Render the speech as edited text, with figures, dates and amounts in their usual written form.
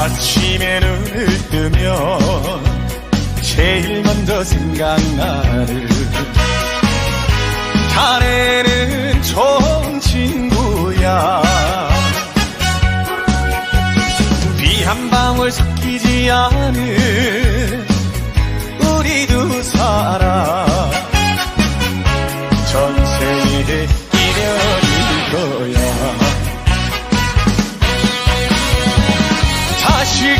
아침에 눈을 뜨면 제일 먼저 생각나는 자네는 좋은 친구야. 비 한 방울 섞이지 않은 우리 두 사람 전생에 인연일 거야. 자식